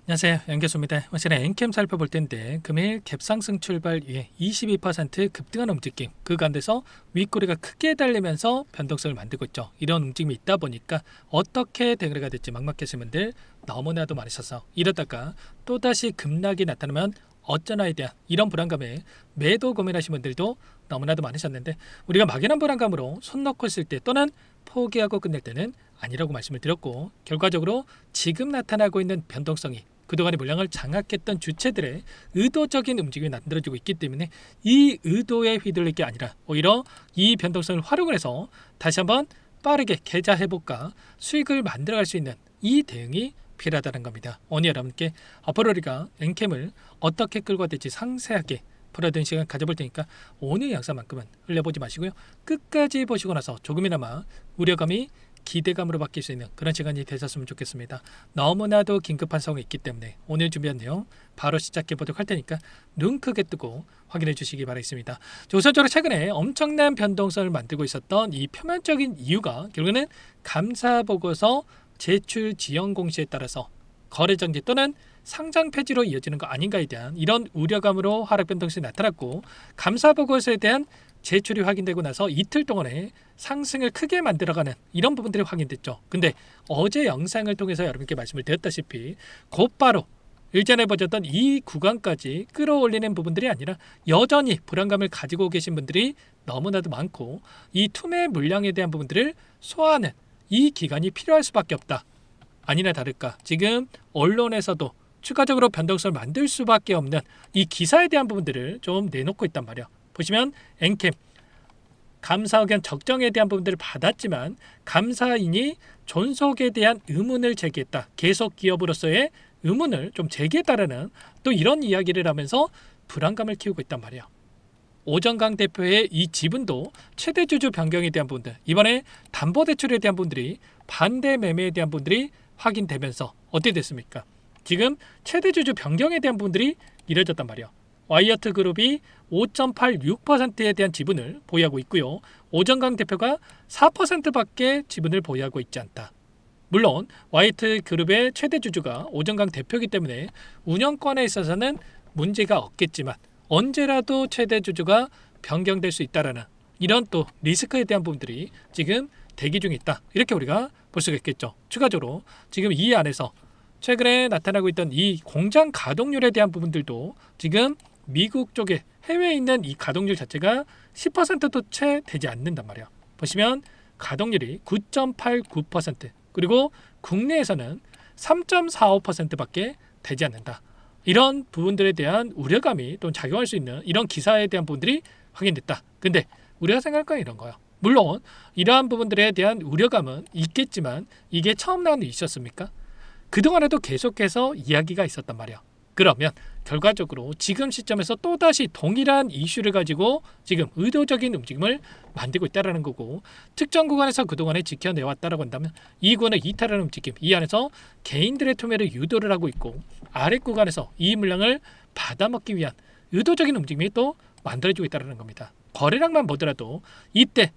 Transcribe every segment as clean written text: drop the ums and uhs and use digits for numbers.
안녕하세요. 연계소입니다. 오늘은 엔캠 살펴볼 텐데 금일 갭상승 출발 이후에 22% 급등한 움직임, 그 가운데서 윗꼬리가 크게 달리면서 변동성을 만들고 있죠. 이런 움직임이 있다 보니까 어떻게 대응을 해야 될지 막막하신 분들 너무나도 많으셔서, 이러다가 또다시 급락이 나타나면 어쩌나에 대한 이런 불안감에 매도 고민하신 분들도 너무나도 많으셨는데, 우리가 막연한 불안감으로 손 놓고 있을 때 또는 포기하고 끝낼 때는 아니라고 말씀을 드렸고, 결과적으로 지금 나타나고 있는 변동성이 그동안의 물량을 장악했던 주체들의 의도적인 움직임이 만들어지고 있기 때문에 이 의도에 휘둘릴 게 아니라 오히려 이 변동성을 활용을 해서 다시 한번 빠르게 계좌 회복과 수익을 만들어갈 수 있는 이 대응이 필요하다는 겁니다. 오늘 여러분께 앞으로 우리가 엔캠을 어떻게 끌고 될지 상세하게 풀어둔 시간 가져볼 테니까 오늘 영상만큼은 흘려보지 마시고요. 끝까지 보시고 나서 조금이나마 우려감이 기대감으로 바뀔 수 있는 그런 시간이 되셨으면 좋겠습니다. 너무나도 긴급한 상황이 있기 때문에 오늘 준비한 내용 바로 시작해 보도록 할 테니까 눈 크게 뜨고 확인해 주시기 바라겠습니다. 우선적으로 최근에 엄청난 변동성을 만들고 있었던 이 표면적인 이유가 결국에는 감사 보고서 제출 지연 공시에 따라서 거래 정지 또는 상장 폐지로 이어지는 거 아닌가에 대한 이런 우려감으로 하락 변동성이 나타났고, 감사 보고서에 대한 제출이 확인되고 나서 이틀 동안에 상승을 크게 만들어가는 이런 부분들이 확인됐죠. 근데 어제 영상을 통해서 여러분께 말씀을 드렸다시피 곧바로 일전에 보셨던 이 구간까지 끌어올리는 부분들이 아니라 여전히 불안감을 가지고 계신 분들이 너무나도 많고, 이 투매 물량에 대한 부분들을 소화하는 이 기간이 필요할 수밖에 없다. 아니나 다를까 지금 언론에서도 추가적으로 변동성을 만들 수밖에 없는 이 기사에 대한 부분들을 좀 내놓고 있단 말이야. 보시면 엔캠 감사 의견 적정에 대한 부분들을 받았지만 감사인이 존속에 대한 의문을 제기했다. 계속 기업으로서의 의문을 좀 제기했다라는 또 이런 이야기를 하면서 불안감을 키우고 있단 말이야. 오정강 대표의 이 지분도 최대 주주 변경에 대한 부분들, 이번에 담보대출에 대한 부분들이 반대 매매에 대한 부분들이 확인되면서 어떻게 됐습니까? 지금 최대 주주 변경에 대한 부분들이 이뤄졌단 말이야. 와이어트 그룹이 5.86%에 대한 지분을 보유하고 있고요. 오정강 대표가 4%밖에 지분을 보유하고 있지 않다. 물론 와이어트 그룹의 최대 주주가 오정강 대표이기 때문에 운영권에 있어서는 문제가 없겠지만 언제라도 최대 주주가 변경될 수 있다라는 이런 또 리스크에 대한 부분들이 지금 대기 중에 있다. 이렇게 우리가 볼 수가 있겠죠. 추가적으로 지금 이 안에서 최근에 나타나고 있던 이 공장 가동률에 대한 부분들도 지금 미국 쪽에 해외에 있는 이 가동률 자체가 10%도 채 되지 않는단 말이야. 보시면 가동률이 9.89%, 그리고 국내에서는 3.45%밖에 되지 않는다. 이런 부분들에 대한 우려감이 또 작용할 수 있는 이런 기사에 대한 부분들이 확인됐다. 근데 우리가 생각할 건 이런 거예요. 물론 이러한 부분들에 대한 우려감은 있겠지만 이게 처음 나온 이슈였습니까? 그동안에도 계속해서 이야기가 있었단 말이야. 그러면 결과적으로 지금 시점에서 또다시 동일한 이슈를 가지고 지금 의도적인 움직임을 만들고 있다는 거고, 특정 구간에서 그동안에 지켜내왔다라고 한다면 이 구간을 이탈하는 움직임, 이 안에서 개인들의 투매를 유도를 하고 있고 아래 구간에서 이 물량을 받아먹기 위한 의도적인 움직임이 또 만들어지고 있다는 겁니다. 거래량만 보더라도 이때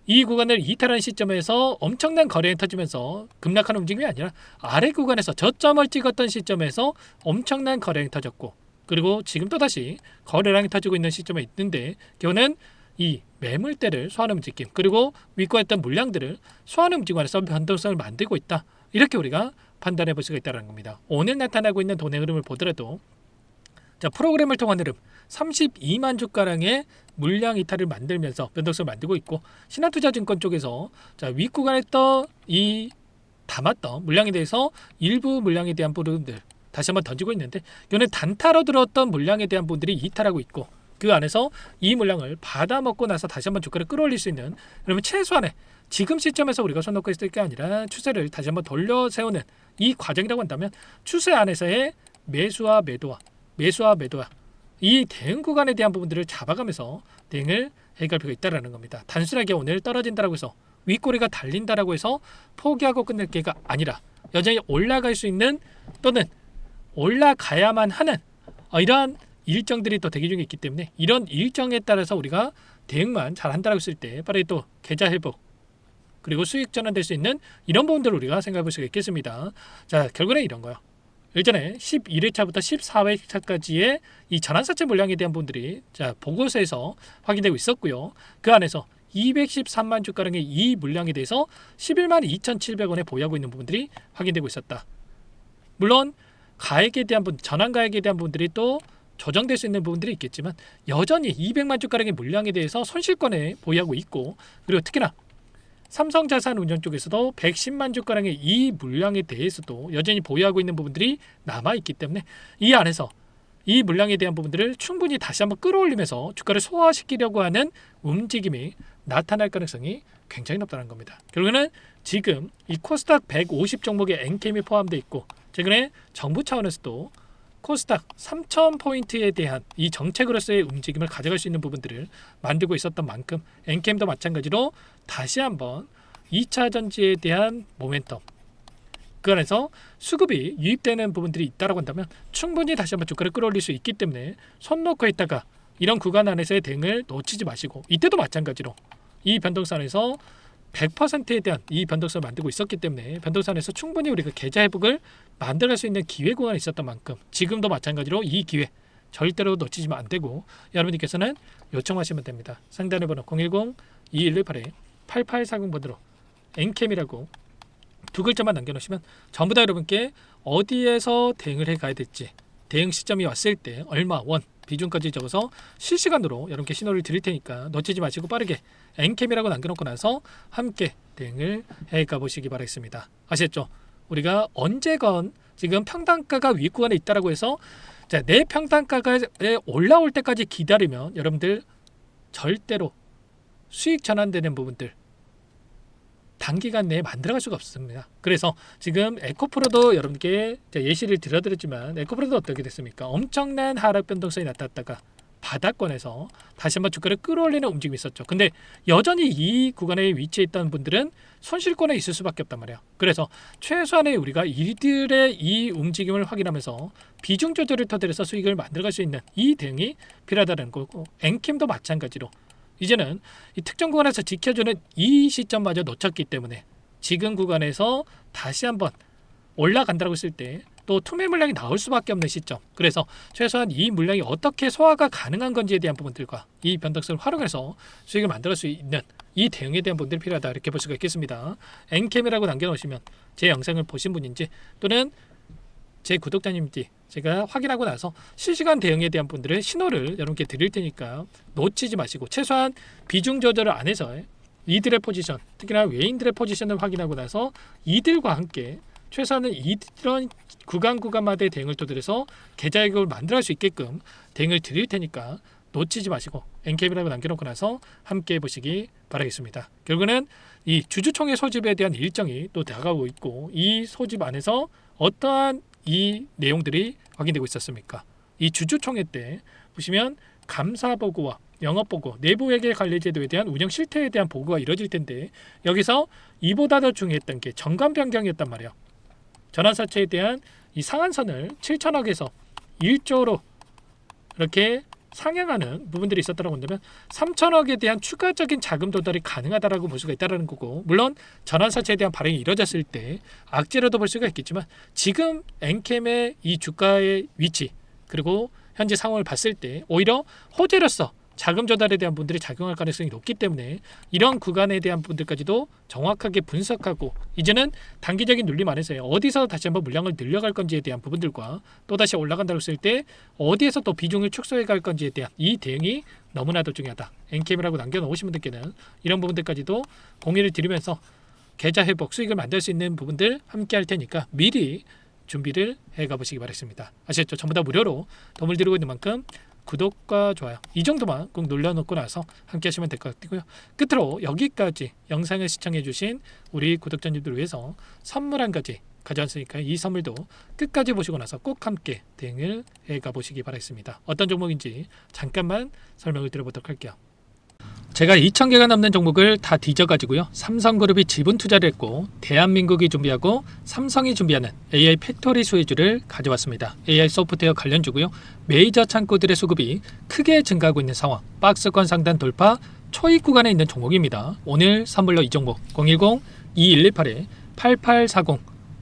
이 구간을 이탈하는 시점에서 엄청난 거래량이 터지면서 급락하는 움직임이 아니라 아래 구간에서 저점을 찍었던 시점에서 엄청난 거래량이 터졌고, 그리고 지금 또다시 거래량이 터지고 있는 시점에 있는데 결국은 이 매물대를 소화하는 움직임, 그리고 윗거했던 물량들을 소화하는 움직임 안에서 변동성을 만들고 있다. 이렇게 우리가 판단해 볼 수가 있다는 겁니다. 오늘 나타나고 있는 돈의 흐름을 보더라도 자, 프로그램을 통한 흐름 32만 주가량의 물량 이탈을 만들면서 변동성을 만들고 있고, 신한투자증권 쪽에서 자, 윗구간에 이 담았던 물량에 대해서 일부 물량에 대한 부분들 다시 한번 던지고 있는데, 이거는 단타로 들어왔던 물량에 대한 부분들이 이탈하고 있고, 그 안에서 이 물량을 받아먹고 나서 다시 한번 주가를 끌어올릴 수 있는, 그러면 최소한의 지금 시점에서 우리가 손 놓고 있을 게 아니라 추세를 다시 한번 돌려 세우는 이 과정이라고 한다면 추세 안에서의 매수와 매도와 이 대응 구간에 대한 부분들을 잡아가면서 대응을 해갈 필요가 있다는 겁니다. 단순하게 오늘 떨어진다고 해서 윗꼬리가 달린다고 해서 포기하고 끝낼 게가 아니라 여전히 올라갈 수 있는 또는 올라가야만 하는 이러한 일정들이 또 대기 중에 있기 때문에 이런 일정에 따라서 우리가 대응만 잘 한다고 했을 때 빠르게 또 계좌 회복 그리고 수익 전환될 수 있는 이런 부분들을 우리가 생각해 볼 수가 있겠습니다. 자, 결국은 이런 거예요. 예전에 11회차부터 14회차까지의 이 전환사채 물량에 대한 부분들이 보고서에서 확인되고 있었고요. 그 안에서 213만 주가량의 이 물량에 대해서 11만 2,700원에 보유하고 있는 부분들이 확인되고 있었다. 물론 가액에 대한 전환 가액에 대한 부분들이 또 조정될 수 있는 부분들이 있겠지만 여전히 200만 주가량의 물량에 대해서 손실권에 보유하고 있고, 그리고 특히나 삼성자산운용 쪽에서도 110만 주가량의 이 물량에 대해서도 여전히 보유하고 있는 부분들이 남아있기 때문에 이 안에서 이 물량에 대한 부분들을 충분히 다시 한번 끌어올리면서 주가를 소화시키려고 하는 움직임이 나타날 가능성이 굉장히 높다는 겁니다. 결국에는 지금 이 코스닥 150 종목에 엔캠이 포함되어 있고, 최근에 정부 차원에서도 코스닥 3,000포인트에 대한 이 정책으로서의 움직임을 가져갈 수 있는 부분들을 만들고 있었던 만큼 엔캠도 마찬가지로 다시 한번 2차 전지에 대한 모멘텀, 그 안에서 수급이 유입되는 부분들이 있다고 한다면 충분히 다시 한번 주가를 끌어올릴 수 있기 때문에 손 놓고 있다가 이런 구간 안에서의 대응을 놓치지 마시고, 이때도 마찬가지로 이 변동선에서 100%에 대한 이 변동성을 만들고 있었기 때문에 변동선에서 충분히 우리가 계좌 회복을 만들어갈 수 있는 기회 구간이 있었던 만큼 지금도 마찬가지로 이 기회 절대로 놓치시면 안 되고, 여러분들께서는 요청하시면 됩니다. 상단의 번호 010-2118-8840번으로 엔캠이라고 두 글자만 남겨놓으시면 전부 다 여러분께 어디에서 대응을 해가야 될지, 대응 시점이 왔을 때 얼마 원 비중까지 적어서 실시간으로 여러분께 신호를 드릴 테니까 놓치지 마시고 빠르게 엔캠이라고 남겨놓고 나서 함께 대응을 해가 보시기 바라겠습니다. 아시겠죠? 우리가 언제건 지금 평단가가 윗구간에 있다라고 해서 내 평단가가 올라올 때까지 기다리면 여러분들 절대로 수익 전환되는 부분들 단기간 내에 만들어갈 수가 없습니다. 그래서 지금 에코프로도 여러분께 예시를 들어드렸지만 에코프로도 어떻게 됐습니까? 엄청난 하락 변동성이 나타났다가 바닥권에서 다시 한번 주가를 끌어올리는 움직임이 있었죠. 근데 여전히 이 구간에 위치해 있던 분들은 손실권에 있을 수밖에 없단 말이에요. 그래서 최소한의 우리가 이들의 이 움직임을 확인하면서 비중 조절을 터득해서 수익을 만들어갈 수 있는 이 대응이 필요하다는 거고, 엔캠도 마찬가지로 이제는 이 특정 구간에서 지켜주는 이 시점마저 놓쳤기 때문에 지금 구간에서 다시 한번 올라간다고 했을 때 또 투매 물량이 나올 수밖에 없는 시점, 그래서 최소한 이 물량이 어떻게 소화가 가능한 건지에 대한 부분들과 이 변동성을 활용해서 수익을 만들 수 있는 이 대응에 대한 부분들이 필요하다, 이렇게 볼 수가 있겠습니다. 엔캠이라고 남겨놓으시면 제 영상을 보신 분인지 또는 제 구독자님인지 제가 확인하고 나서 실시간 대응에 대한 분들의 신호를 여러분께 드릴 테니까 놓치지 마시고 최소한 비중 조절을 안 해서 이들의 포지션, 특히나 외인들의 포지션을 확인하고 나서 이들과 함께 최소한은 이런 구간마다의 대응을 토대로 계좌 회복을 만들어갈 수 있게끔 대응을 드릴 테니까 놓치지 마시고 엔캠이라고 남겨놓고 나서 함께 해보시기 바라겠습니다. 결국은 이 주주총회 소집에 대한 일정이 또 다가오고 있고, 이 소집 안에서 어떠한 이 내용들이 확인되고 있었습니까? 이 주주총회 때 보시면 감사 보고와 영업 보고, 내부회계 관리 제도에 대한 운영 실태에 대한 보고가 이루어질 텐데 여기서 이보다 더 중요했던 게 정관 변경이었단 말이에요. 전환사채에 대한 이 상한선을 7천억에서 1조로 이렇게 상향하는 부분들이 있었다고 한다면 3천억에 대한 추가적인 자금 조달이 가능하다라고 볼 수가 있다는 거고, 물론 전환사채에 대한 발행이 이루어졌을 때 악재로도 볼 수가 있겠지만 지금 엔캠의 이 주가의 위치 그리고 현재 상황을 봤을 때 오히려 호재로서 자금 조달에 대한 분들이 작용할 가능성이 높기 때문에 이런 구간에 대한 분들까지도 정확하게 분석하고 이제는 단기적인 눌림 안에서 어디서 다시 한번 물량을 늘려갈 건지에 대한 부분들과 또다시 올라간다고 했을 때 어디에서 또 비중을 축소해 갈 건지에 대한 이 대응이 너무나도 중요하다. 엔캠이라고 남겨놓으신 분들께는 이런 부분들까지도 공유를 드리면서 계좌 회복 수익을 만들 수 있는 부분들 함께 할 테니까 미리 준비를 해가 보시기 바라겠습니다. 아시겠죠? 전부 다 무료로 도움을 드리고 있는 만큼 구독과 좋아요 이 정도만 꼭 눌러놓고 나서 함께 하시면 될 것 같고요. 끝으로 여기까지 영상을 시청해 주신 우리 구독자님들을 위해서 선물 한 가지 가져왔으니까 이 선물도 끝까지 보시고 나서 꼭 함께 대응을 해가 보시기 바라겠습니다. 어떤 종목인지 잠깐만 설명을 드려보도록 할게요. 제가 2,000개가 넘는 종목을 다 뒤져가지고요. 삼성그룹이 지분 투자를 했고 대한민국이 준비하고 삼성이 준비하는 AI 팩토리 수혜주를 가져왔습니다. AI 소프트웨어 관련주고요. 메이저 창고들의 수급이 크게 증가하고 있는 상황, 박스권 상단 돌파 초입 구간에 있는 종목입니다. 오늘 선물로 이 종목 010-2118-8840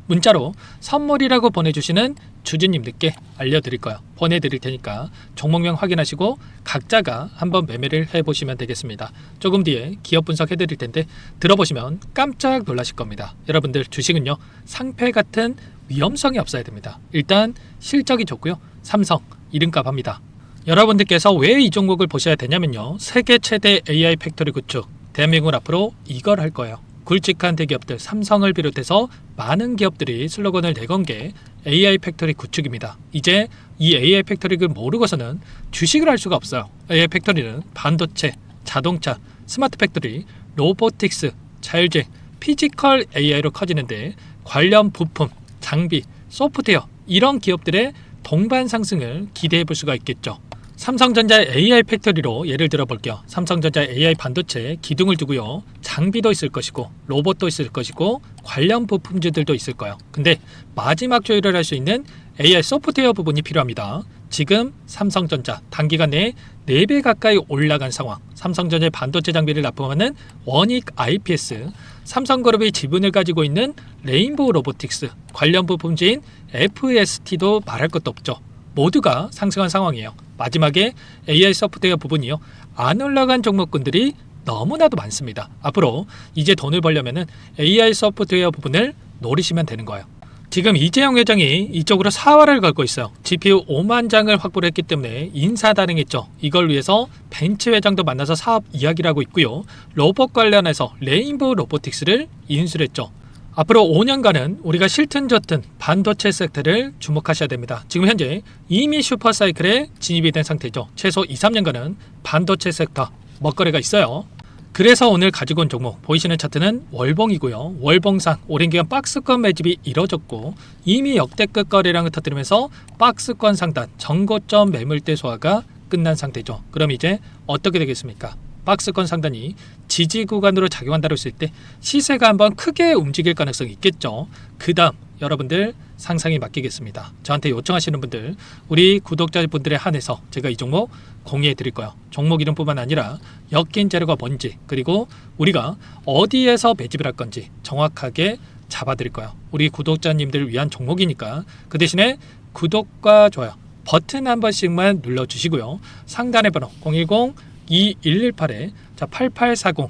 문자로 선물이라고 보내주시는 주주님들께 알려드릴 거예요. 보내드릴 테니까 종목명 확인하시고 각자가 한번 매매를 해보시면 되겠습니다. 조금 뒤에 기업 분석해드릴 텐데 들어보시면 깜짝 놀라실 겁니다. 여러분들 주식은요, 상패 같은 위험성이 없어야 됩니다. 일단 실적이 좋고요, 삼성 이름값 합니다. 여러분들께서 왜 이 종목을 보셔야 되냐면요, 세계 최대 AI 팩토리 구축, 대한민국은 앞으로 이걸 할 거예요. 굵직한 대기업들 삼성을 비롯해서 많은 기업들이 슬로건을 내건 게 AI 팩토리 구축입니다. 이제 이 AI 팩토리를 모르고서는 주식을 할 수가 없어요. AI 팩토리는 반도체, 자동차, 스마트 팩토리, 로보틱스, 자율주행, 피지컬 AI로 커지는데 관련 부품, 장비, 소프트웨어 이런 기업들의 동반 상승을 기대해 볼 수가 있겠죠. 삼성전자의 AI 팩토리로 예를 들어 볼게요. 삼성전자 AI 반도체 기둥을 두고요, 장비도 있을 것이고 로봇도 있을 것이고 관련 부품주들도 있을 거예요. 근데 마지막 조율을 할 수 있는 AI 소프트웨어 부분이 필요합니다. 지금 삼성전자 단기간 내에 4배 가까이 올라간 상황, 삼성전자의 반도체 장비를 납품하는 원익 IPS, 삼성그룹이 지분을 가지고 있는 레인보우 로보틱스, 관련 부품주인 FST도 말할 것도 없죠. 모두가 상승한 상황이에요. 마지막에 AI 소프트웨어 부분이요, 안 올라간 종목군들이 너무나도 많습니다. 앞으로 이제 돈을 벌려면 AI 소프트웨어 부분을 노리시면 되는 거예요. 지금 이재용 회장이 이쪽으로 사활을 걸고 있어요. GPU 5만 장을 확보를 했기 때문에 인사단행했죠. 이걸 위해서 벤츠 회장도 만나서 사업 이야기를 하고 있고요. 로봇 관련해서 레인보우 로보틱스를 인수를 했죠. 앞으로 5년간은 우리가 싫든 좋든 반도체 섹터를 주목하셔야 됩니다. 지금 현재 이미 슈퍼사이클에 진입이 된 상태죠. 최소 2, 3년간은 반도체 섹터 먹거리가 있어요. 그래서 오늘 가지고 온 종목 보이시는 차트는 월봉이고요. 월봉상 오랜 기간 박스권 매집이 이뤄졌고 이미 역대급 거래량을 터뜨리면서 박스권 상단 전고점 매물대 소화가 끝난 상태죠. 그럼 이제 어떻게 되겠습니까? 박스권 상단이 지지 구간으로 작용한다고 했을 때 시세가 한번 크게 움직일 가능성이 있겠죠. 그 다음 여러분들 상상에 맡기겠습니다. 저한테 요청하시는 분들, 우리 구독자분들에 한해서 제가 이 종목 공유해 드릴 거예요. 종목 이름뿐만 아니라 엮인 재료가 뭔지, 그리고 우리가 어디에서 매집을 할 건지 정확하게 잡아 드릴 거예요. 우리 구독자님들을 위한 종목이니까 그 대신에 구독과 좋아요 버튼 한 번씩만 눌러주시고요. 상단의 번호 010-2118-8840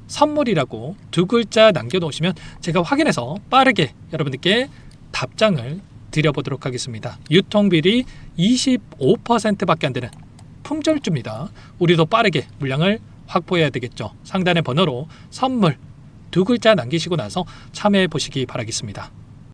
선물이라고 2글자 남겨놓으시면 제가 확인해서 빠르게 여러분들께 답장을 드려보도록 하겠습니다. 유통비리 25%밖에 안 되는 품절주입니다. 우리도 빠르게 물량을 확보해야 되겠죠. 상단의 번호로 선물 2글자 남기시고 나서 참여해 보시기 바라겠습니다.